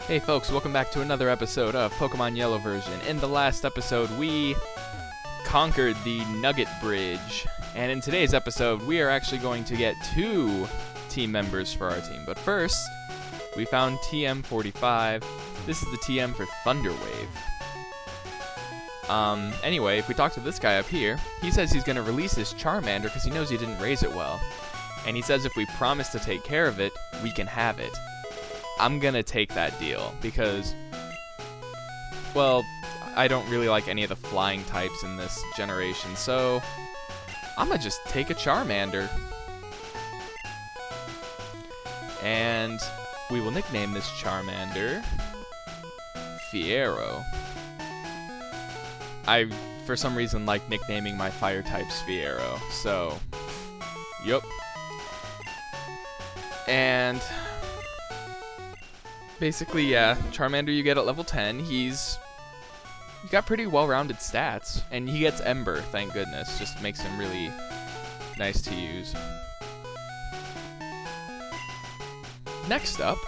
Hey folks, welcome back to another episode of Pokemon Yellow version. In the last episode, we conquered the Nugget Bridge. And in today's episode, we are actually going to get 2 team members for our team. But first, we found TM45. This is the TM for Thunder Wave. Anyway, if we talk to this guy up here, he says he's going to release his Charmander because he knows he didn't raise it well. And he says if we promise to take care of it, we can have it. I'm gonna take that deal because, well, I don't really like any of the flying types in this generation, so I'm gonna just take a Charmander. And we will nickname this Charmander Fiero. I, for some reason, like nicknaming my fire types Fiero, so, yup. And basically, yeah, Charmander you get at level 10. He's got pretty well-rounded stats, and he gets Ember, thank goodness. Just makes him really nice to use. Next up,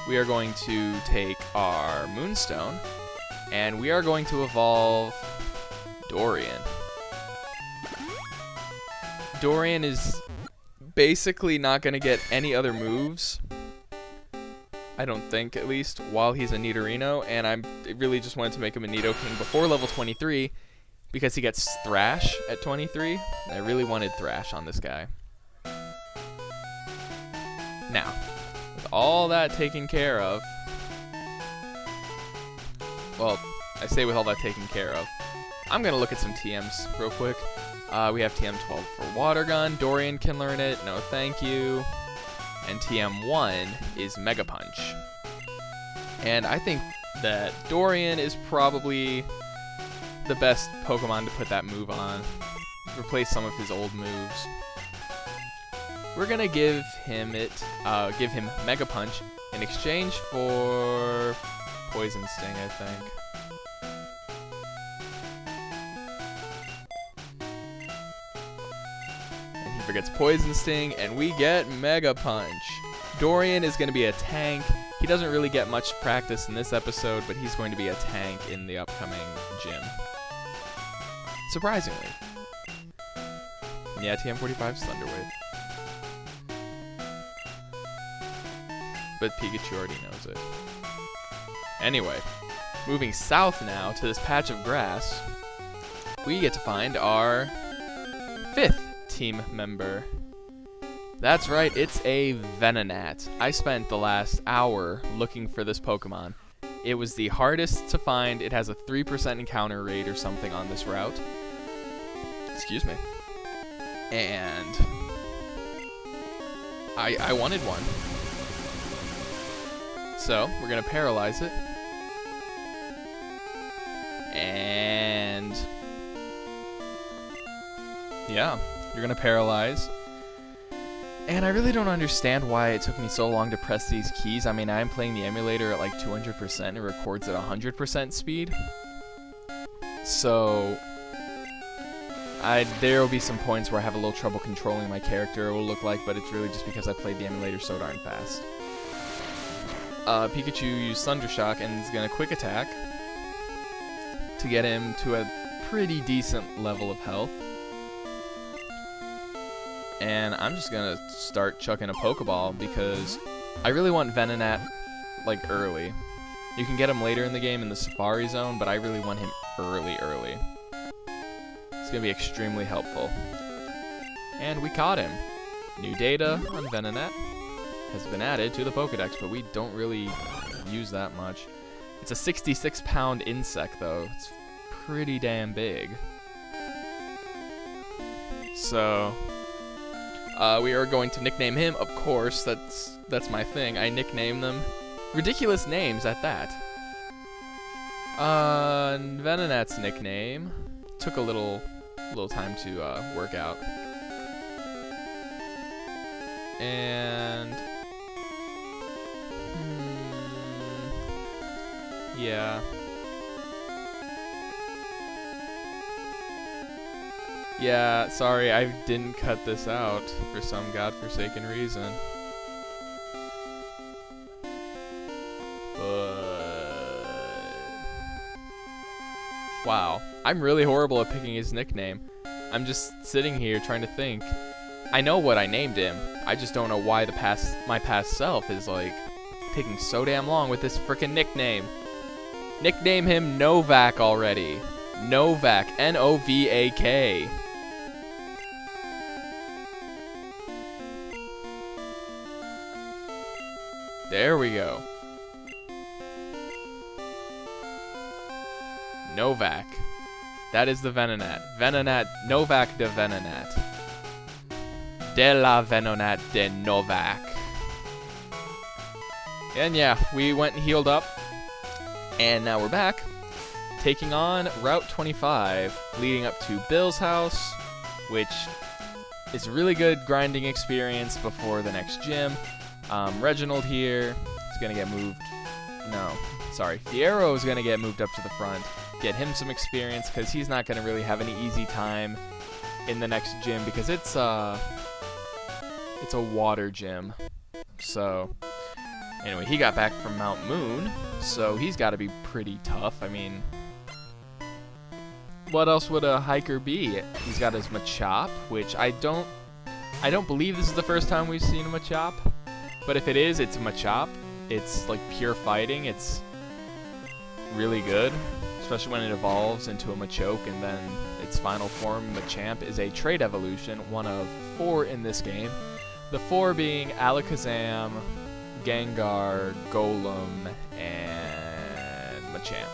we are going to take our Moonstone, and we are going to evolve Dorian. Dorian is basically not going to get any other moves, I don't think, at least, while he's a Nidorino, and I really just wanted to make him a Nidoking before level 23, because he gets Thrash at 23, and I really wanted Thrash on this guy. Now, with all that taken care of, well, I say with all that taken care of, I'm going to look at some TMs real quick. We have TM12 for Water Gun. Dorian can learn it, no thank you. And TM1 is Mega Punch. And I think that Dorian is probably the best Pokemon to put that move on. Replace some of his old moves. We're gonna give him Mega Punch in exchange for Poison Sting, I think. Gets Poison Sting, and we get Mega Punch. Dorian is going to be a tank. He doesn't really get much practice in this episode, but he's going to be a tank in the upcoming gym. Surprisingly. Yeah, TM45's Thunder Wave. But Pikachu already knows it. Anyway, moving south now to this patch of grass, we get to find our 5th team member. That's right, it's a Venonat. I spent the last hour looking for this Pokemon. It was the hardest to find. It has a 3% encounter rate or something on this route. Excuse me. And I wanted one. So, we're gonna paralyze it. And yeah. You're going to paralyze. And I really don't understand why it took me so long to press these keys. I mean, I'm playing the emulator at like 200% and it records at 100% speed. So there will be some points where I have a little trouble controlling my character, it will look like, but it's really just because I played the emulator so darn fast. Pikachu used Thunder Shock and is going to quick attack to get him to a pretty decent level of health. And I'm just gonna start chucking a Pokeball because I really want Venonat like early. You can get him later in the game in the Safari Zone, but I really want him early. It's gonna be extremely helpful. And we caught him. New data on Venonat has been added to the Pokedex, but we don't really use that much. It's a 66-pound insect though. It's pretty damn big. So we are going to nickname him, of course. That's my thing. I nickname them ridiculous names at that. Venonat's nickname took a little time to work out. And yeah. Yeah, sorry, I didn't cut this out for some godforsaken reason. Wow, I'm really horrible at picking his nickname. I'm just sitting here trying to think. I know what I named him. I just don't know why my past self is like taking so damn long with this frickin' nickname. Nickname him Novak already. Novak, N-O-V-A-K. There we go. Novak. That is the Venonat. Venonat. Novak de Venonat. De la Venonat de Novak. And yeah, we went and healed up. And now we're back. Taking on Route 25, leading up to Bill's house, which is a really good grinding experience before the next gym. Reginald here is going to get moved. No, sorry. Fierro is going to get moved up to the front. Get him some experience because he's not going to really have any easy time in the next gym because it's a water gym. So anyway, he got back from Mount Moon, so he's got to be pretty tough. I mean, what else would a hiker be? He's got his Machop, which I don't believe this is the first time we've seen a Machop. But if it is, it's a Machop. It's like pure fighting. It's really good, especially when it evolves into a Machoke and then its final form, Machamp, is a trait evolution, one of 4 in this game. The 4 being Alakazam, Gengar, Golem, and Machamp.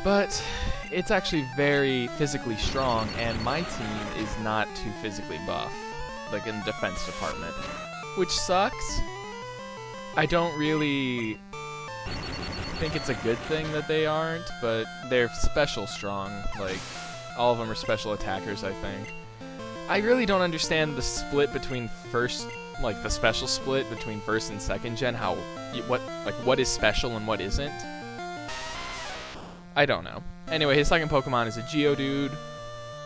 But it's actually very physically strong, and my team is not too physically buff, like in the defense department, which sucks. I don't really think it's a good thing that they aren't, but they're special strong. Like, all of them are special attackers, I think. I really don't understand the split between the special split between first and second gen, what is special and what isn't. I don't know. Anyway, his second Pokemon is a Geodude.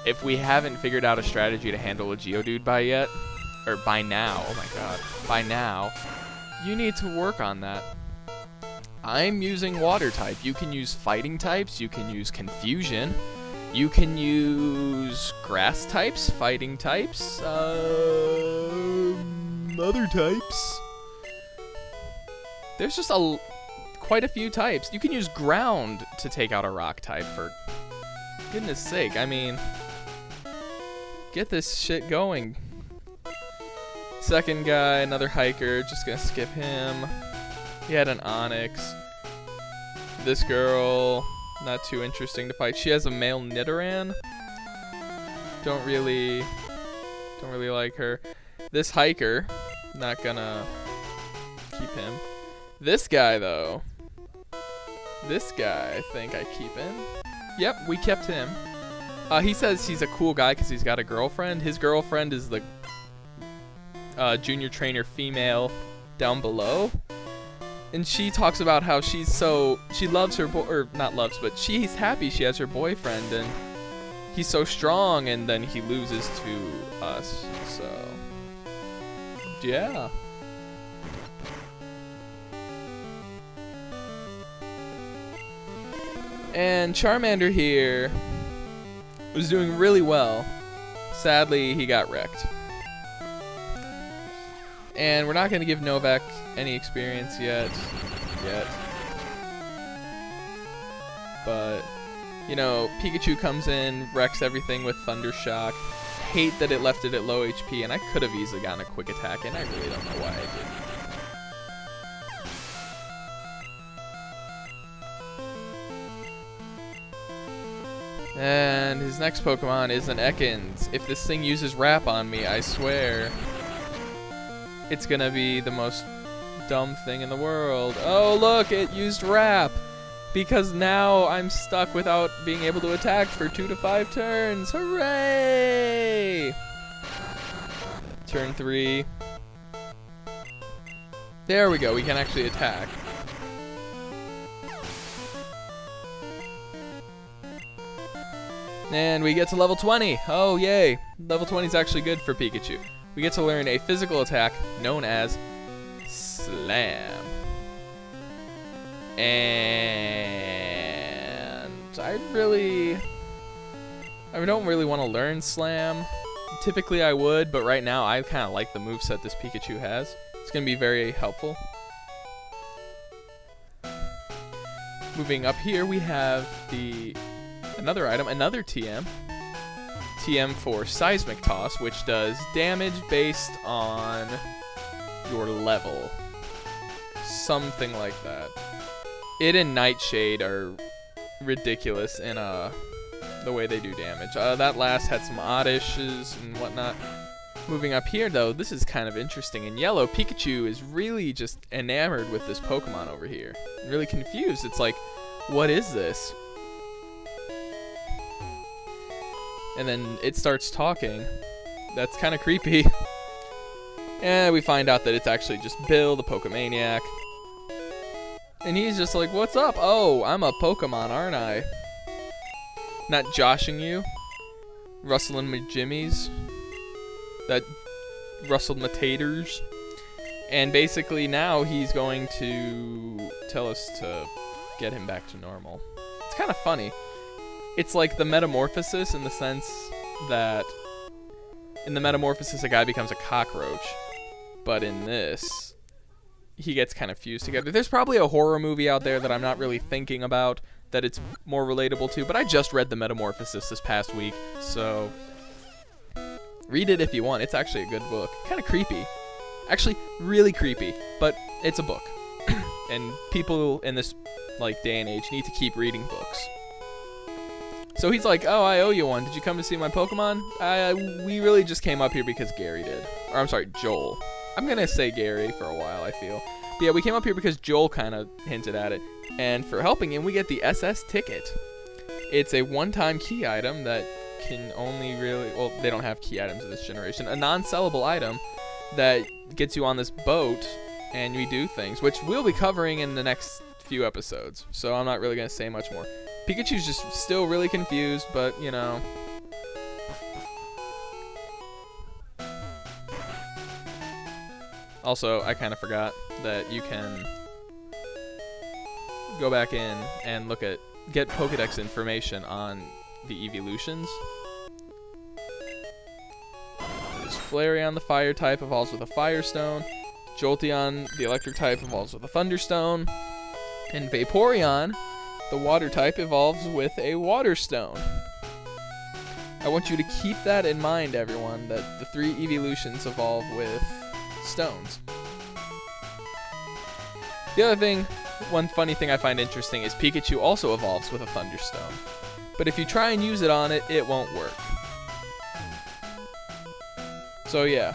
If we haven't figured out a strategy to handle a Geodude by now, oh my god, by now, you need to work on that. I'm using Water type. You can use Fighting types, you can use Confusion, you can use Grass types, Fighting types, other types. There's just quite a few types. You can use Ground to take out a Rock type, for goodness sake. I mean, get this shit going. Second guy, another hiker, just gonna skip him. He had an Onix. This girl, not too interesting to fight. She has a male Nidoran. Don't really like her. This hiker, not gonna keep him. This guy though. This guy, I think I keep him. Yep, we kept him. He says he's a cool guy because he's got a girlfriend. His girlfriend is the junior trainer female down below. And she talks about how she loves her she's happy she has her boyfriend and he's so strong, and then he loses to us. So, yeah. And Charmander here was doing really well. Sadly, he got wrecked. And we're not going to give Novak any experience yet. But, you know, Pikachu comes in, wrecks everything with Thunder Shock. Hate that it left it at low HP, and I could have easily gotten a quick attack, and I really don't know why I didn't. And his next Pokemon is an Ekans. If this thing uses Wrap on me, I swear it's gonna be the most dumb thing in the world. Oh look, it used Wrap! Because now I'm stuck without being able to attack for 2 to 5 turns. Hooray! Turn 3. There we go, we can actually attack. And we get to level 20. Oh, yay. Level 20 is actually good for Pikachu. we get to learn a physical attack known as Slam. And I don't really want to learn Slam. Typically I would, but right now I kind of like the moveset this Pikachu has. It's going to be very helpful. Moving up here, we have another item, another TM. TM for Seismic Toss, which does damage based on your level. Something like that. It and Nightshade are ridiculous in the way they do damage. That last had some oddishes and whatnot. Moving up here, though, this is kind of interesting. In yellow, Pikachu is really just enamored with this Pokemon over here. Really confused. It's like, what is this? And then it starts talking. That's kind of creepy. And we find out that it's actually just Bill, the Pokemaniac. And he's just like, what's up? Oh, I'm a Pokemon, aren't I? Not joshing you. Rustling my jimmies. That rustled my taters. And basically now he's going to tell us to get him back to normal. It's kind of funny. It's like the Metamorphosis in the sense that in the Metamorphosis a guy becomes a cockroach. But in this, he gets kind of fused together. There's probably a horror movie out there that I'm not really thinking about that it's more relatable to, but I just read The Metamorphosis this past week, so read it if you want. It's actually a good book. Kind of creepy. Actually, really creepy, but it's a book. And people in this day and age need to keep reading books. So he's like, oh, I owe you one. Did you come to see my Pokemon? We really just came up here because Gary did. Or I'm sorry, Joel. I'm going to say Gary for a while, I feel. But yeah, we came up here because Joel kind of hinted at it. And for helping him, we get the SS Ticket. It's a one-time key item that can only really... Well, they don't have key items in this generation. A non-sellable item that gets you on this boat, and we do things, which we'll be covering in the next few episodes. So I'm not really going to say much more. Pikachu's just still really confused, but, you know... Also, I kind of forgot that you can go back in and get Pokedex information on the evolutions. There's Flareon, the fire type, evolves with a Firestone. Jolteon, the electric type, evolves with a Thunderstone. And Vaporeon, the water type, evolves with a Water Stone. I want you to keep that in mind, everyone, that the 3 evolutions evolve with stones. The other thing, one funny thing I find interesting is Pikachu also evolves with a Thunderstone. But if you try and use it on it, it won't work. So yeah.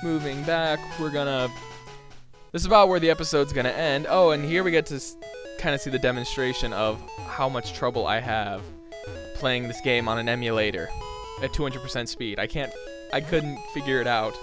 Moving back, this is about where the episode's gonna end. Oh, and here we get to kind of see the demonstration of how much trouble I have playing this game on an emulator at 200% speed. I couldn't figure it out.